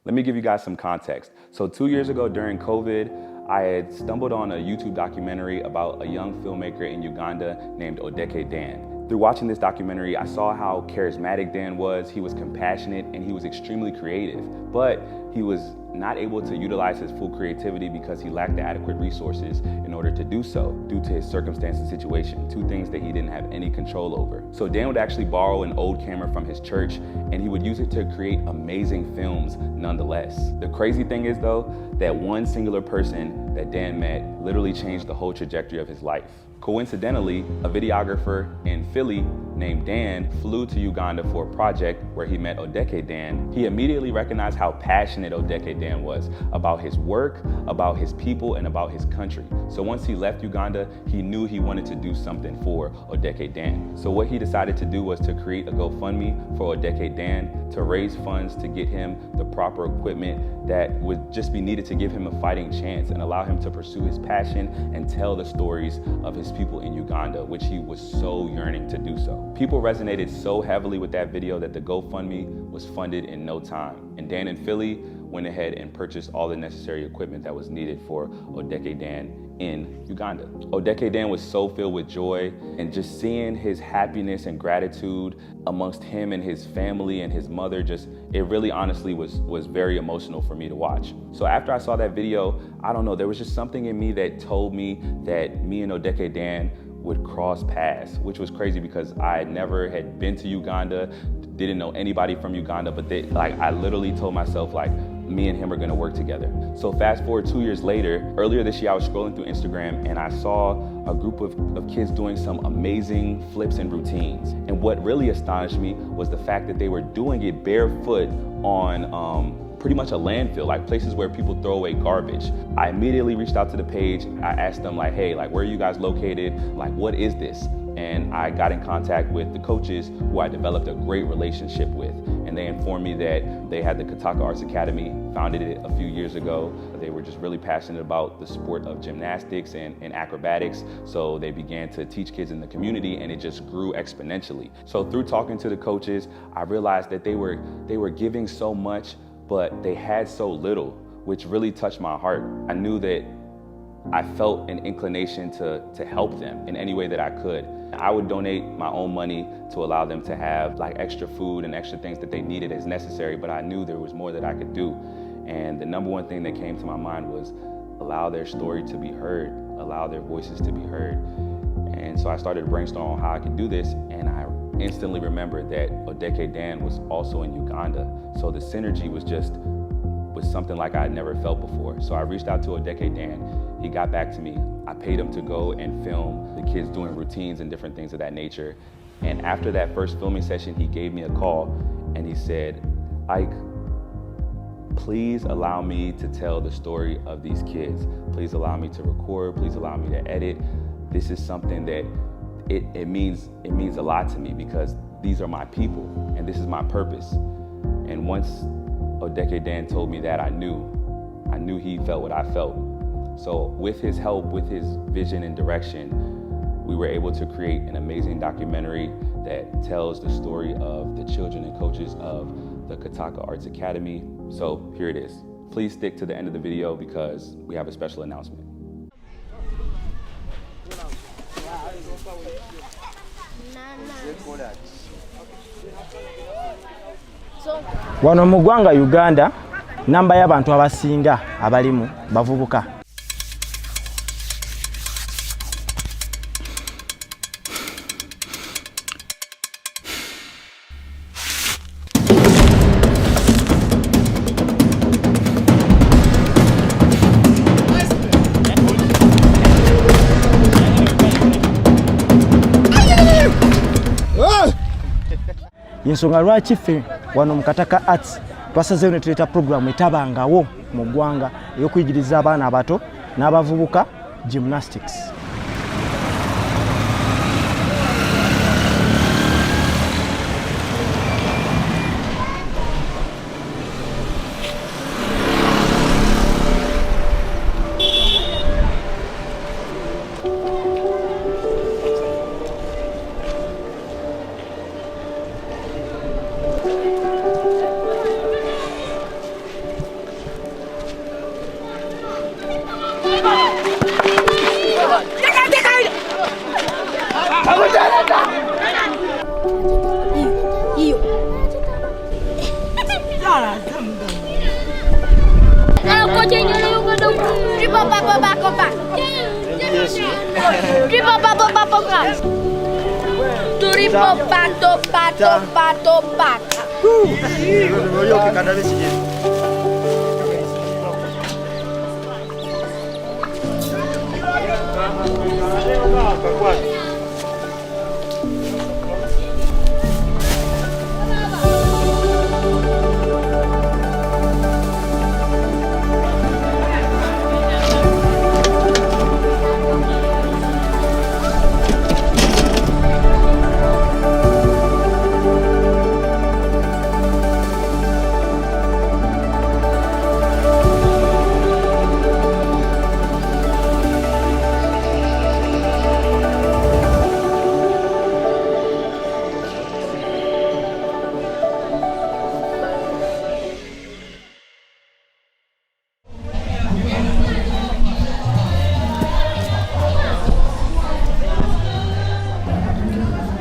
Let me give you guys some context. So 2 years ago during COVID, I had stumbled on a YouTube documentary about a young filmmaker in Uganda named Odeke Dan. Through watching this documentary, I saw how charismatic Dan was. He was compassionate and he was extremely creative, but he was not able to utilize his full creativity because he lacked the adequate resources in order to do so due to his circumstance and situation, two things that he didn't have any control over. So Dan would actually borrow an old camera from his church and he would use it to create amazing films nonetheless. The crazy thing is though, that one singular person that Dan met literally changed the whole trajectory of his life. Coincidentally, a videographer in Philly named Dan flew to Uganda for a project where he met Odeke Dan. He immediately recognized how passionate Odeke Dan was about his work, about his people, and about his country. So once he left Uganda, he knew he wanted to do something for Odeke Dan. So what he decided to do was to create a GoFundMe for Odeke Dan to raise funds to get him the proper equipment that would just be needed to give him a fighting chance and allow him to pursue his passion and tell the stories of his people in Uganda, which he was so yearning to do so. People resonated so heavily with that video that the GoFundMe was funded in no time. And Dan and Philly went ahead and purchased all the necessary equipment that was needed for Odeke Dan in Uganda. Odeke Dan was so filled with joy, and just seeing his happiness and gratitude amongst him and his family and his mother, it really honestly was very emotional for me to watch. So after I saw that video, I don't know, there was just something in me that told me that me and Odeke Dan would cross paths, which was crazy because I never had been to Uganda, didn't know anybody from Uganda, but I literally told myself me and him are gonna work together. So fast forward 2 years later, earlier this year I was scrolling through Instagram and I saw a group of kids doing some amazing flips and routines. And what really astonished me was the fact that they were doing it barefoot on pretty much a landfill, like places where people throw away garbage. I immediately reached out to the page. I asked them hey, where are you guys located? What is this? And I got in contact with the coaches who I developed a great relationship with. And they informed me that they had the Kataka Arts Academy, founded it a few years ago. They were just really passionate about the sport of gymnastics and acrobatics. So they began to teach kids in the community and it just grew exponentially. So through talking to the coaches, I realized that they were giving so much, but they had so little, which really touched my heart. I knew that I felt an inclination to help them in any way that I could. I would donate my own money to allow them to have extra food and extra things that they needed as necessary, but I knew there was more that I could do. And the number one thing that came to my mind was allow their story to be heard, allow their voices to be heard. And so I started to brainstorm on how I could do this, and I instantly remembered that Odeke Dan was also in Uganda. So the synergy was something like I had never felt before. So I reached out to Odeke Dan. He got back to me. I paid him to go and film the kids doing routines and different things of that nature. And after that first filming session, he gave me a call and he said, Ike, please allow me to tell the story of these kids. Please allow me to record. Please allow me to edit. This is something that it means a lot to me because these are my people and this is my purpose. And once Odeke Dan told me that, I knew he felt what I felt. So with his help, with his vision and direction, we were able to create an amazing documentary that tells the story of the children and coaches of the Kataka Arts Academy. So here it is. Please stick to the end of the video because we have a special announcement. Wano mu ggwanga Uganda, namba y'abantu abasinga abalimu bavubuka. Yensonga lwaki ffe wano mu Kataka Arts twasazeewo ne tuleeta programu etabangawo mu ggwanga ey'okuyigiriza abaana abato n'abavubuka gymnastics.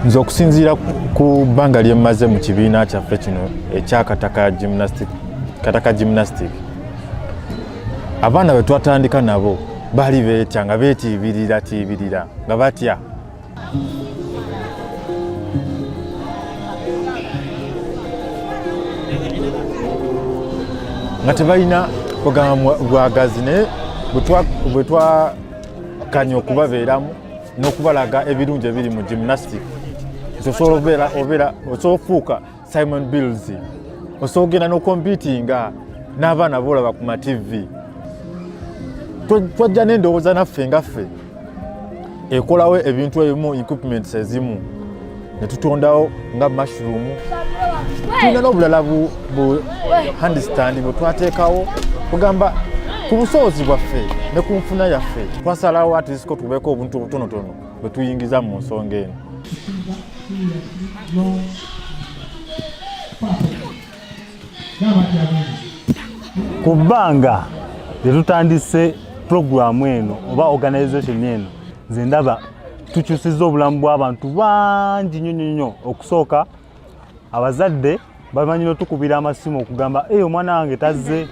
Nze okusinziira ku bbanga lye mmaze mu kibiina kyaffe kino ekya Kataka Gymnastic, abaana be twatandika nabo baali beetya nga beetiibirira nga batya. Nga tebalina kugamba bwagazi naye bwe twakanya okubabeeramu n'okubalaga ebirungi ebiri mu gymnastic, osobola okufuuka Simon Bills, osobola okugenda n'okompitinga n'abaana boolaba ku mativi. Twajja n'endowooza naffe nga ffe ekolawo ebintu ebimu, equipments ezimu ne tutondawo nga mushroom. Tulina n'obulala bu handstand bwe twateekawo kugamba ku busobozi bwaffe ne ku nfuna yaffe. Twasalawo at least ko tubeeko obuntu obutonotono bwe tuyingiza mu nsonga eno. Ku bbanga tetutandise puroguramu eno oba organization eno, nze ndaba tukyusizza obulamu bw'abantu bangi nnyo. Okusooka abazadde bamanyi n'otukubira amasimu okugamba omwana wange tazze.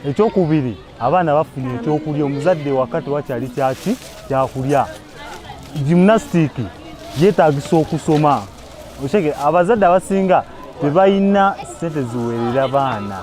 Ekyokubiri, abaana bafunye ekyokulya, omuzadde wakati wakyali kyakulya. Gymnastic yeetaagisa okusoma. Oshege abazadde abasinga tebalina ssente ziwerera baana.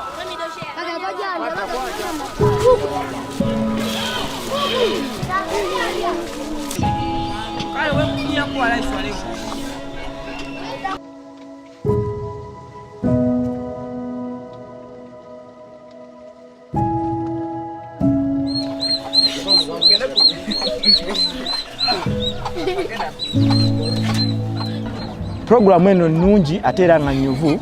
Programu eno nnungi ate era nga nnyuvu,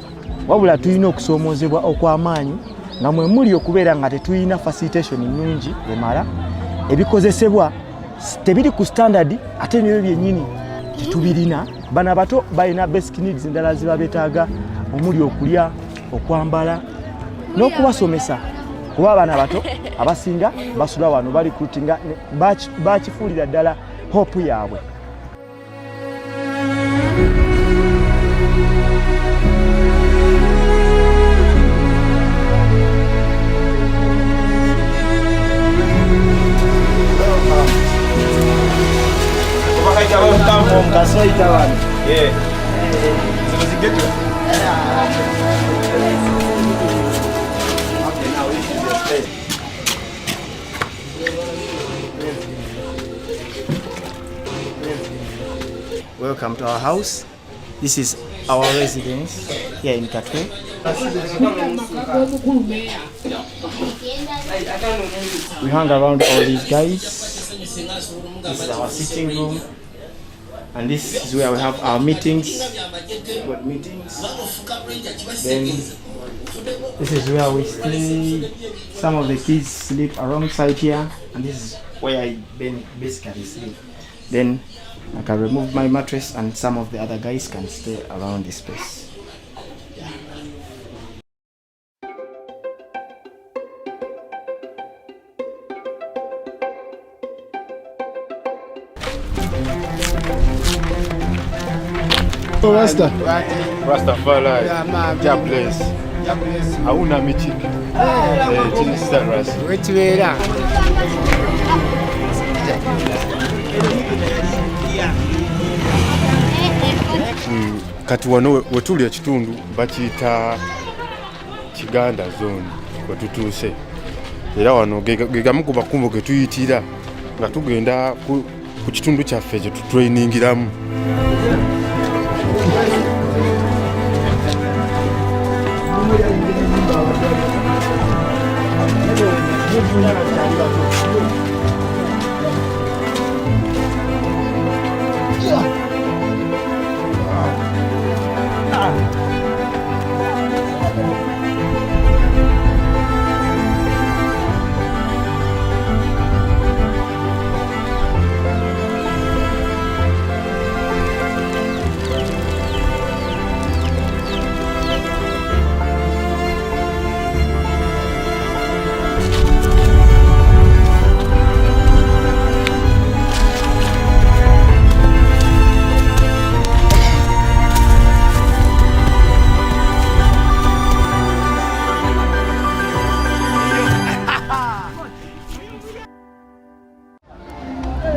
wabula tulina okusoomoozebwa okw'amaanyi nga mwe muli okubeera nga tetulina facilitation nnungi emala. Ebikozesebwa tebiri ku standard ate nebyo byennyini tetubirina. Bana bato balina basic needs endala ziba beetaaga omuli okulya, okwambala n'okubasomesa. Kuba abaana bato abasinga basula wano bali recruitinga bakifuulira ddala hope yaabwe. Welcome to our house. This is our residence here in Katwe. We hang around all these guys. This is our sitting room. And this is where we have our meetings. Then this is where we stay. Some of the kids sleep alongside here. And this is where I basically sleep. Then I can remove my mattress and some of the other guys can stay around this place. Yeah. Rasta. Rastafari, Yeah, man. God bless. Hauna michi. Chini stars. Wetwera. Kati wano wetuli ekitundu bakiyita Kiganda zone wetutuuse. Era wano gegamu ku makumbo ge tuyitira nga tugenda ku kitundu kyaffe kye tutrainingiramu.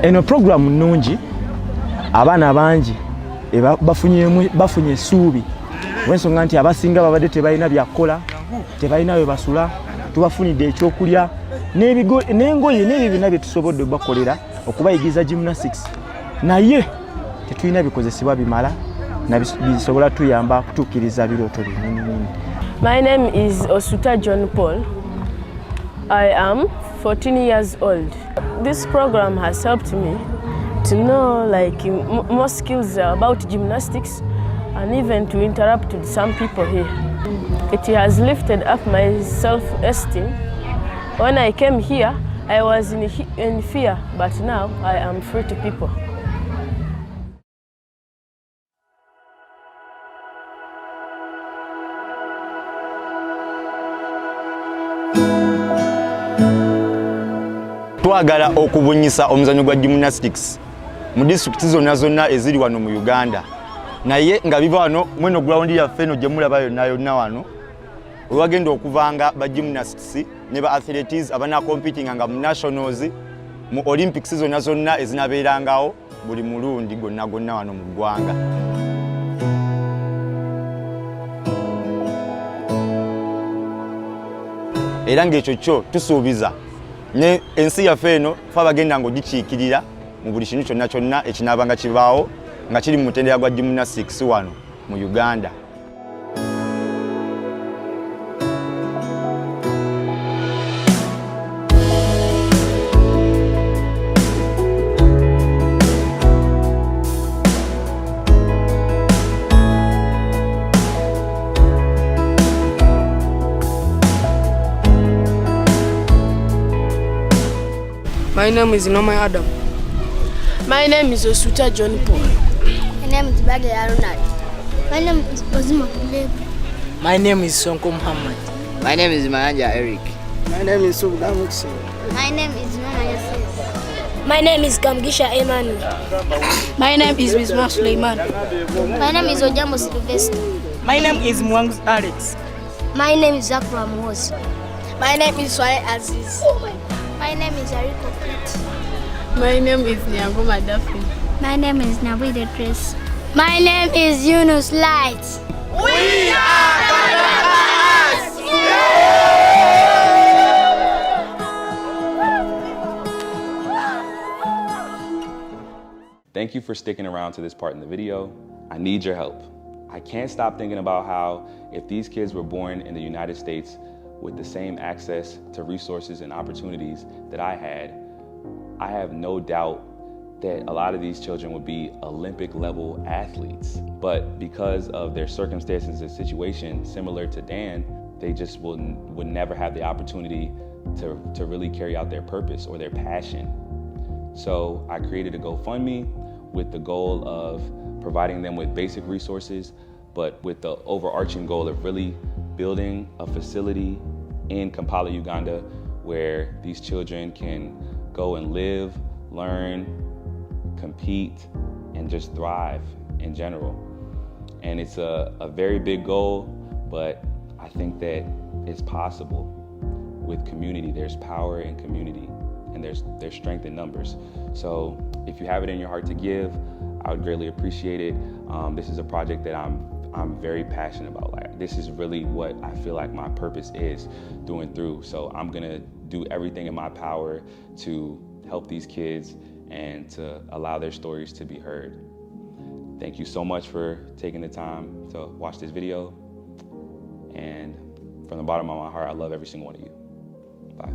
Eno program nnungi, abaana bangi bafunye essuubi olw'ensonga nti abasinga babadde tebalina byakukola, tebalina we basula, tubafunidde ekyokulya n'engoye n'ebyo byonna bye tusobodde bakolera okubayigiza gymnastics, naye tetulina bikozesebwa bimala na bisobola tuyamba kutuukiriza birooto binene. My name is Osuta John Paul. I am 14 years old. This program has helped me to know more skills about gymnastics and even to interact with some people here. It has lifted up my self-esteem. When I came here, I was in fear, but now I am free to people. Twagala okubunyisa omuzannyo gwa gymnastics mu district zonna eziri wano mu Uganda. Naye nga biva wano mweno ground yaffe eno gye mulaba yonna wano wagenda okuvanga ba gymnastics ne ba athletes abana competing nga mu nationals mu Olympics zonna ezinabeerangawo buli mulundi gonna wano mu ggwanga. Era ng'ekyo kyo tusuubiza ne ensi yaffe eno fe abagenda ng'ogikiikirira mu buli kintu kyonna ekinaabanga kibaawo nga kiri mu mutendera gwa gymnastics wano mu Uganda. My name is Noma Adam. My name is Osuta John Paul. My name is Bage Arunad. My name is Ozima Kuleb. My name is Sonko Muhammad. My name is Mayanja Eric. My name is Subdamutsi. My name is Mama Yasir. My name is Kamgisha Emanu. My name is Misma Suleiman. My name is Ojamo Sylvester. My name is Mwangus Alex. My name is Zakra Mwozi. My name is Swale Aziz. My name is Ariko Pete. My name is Nyangoma Daphne. My name is Nabide Trace. My name is Yunus Light. We are Kanakas! Thank you for sticking around to this part in the video. I need your help. I can't stop thinking about how if these kids were born in the United States with the same access to resources and opportunities that I had, I have no doubt that a lot of these children would be Olympic level athletes. But because of their circumstances and situation similar to Dan, they just would never have the opportunity to really carry out their purpose or their passion. So I created a GoFundMe with the goal of providing them with basic resources, but with the overarching goal of really building a facility in Kampala, Uganda, where these children can go and live, learn, compete, and just thrive in general. And it's a very big goal, but I I think that it's possible with community. There's power in community, and there's strength in numbers. So if you have it in your heart to give, I would greatly appreciate it. This is a project that I'm very passionate about. Like, this is really what I feel like my purpose is through and through. So I'm gonna do everything in my power to help these kids and to allow their stories to be heard. Thank you so much for taking the time to watch this video. And from the bottom of my heart, I love every single one of you. Bye.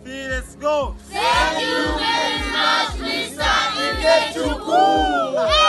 Let's go. Thank you very much, Mr. Ikechuku.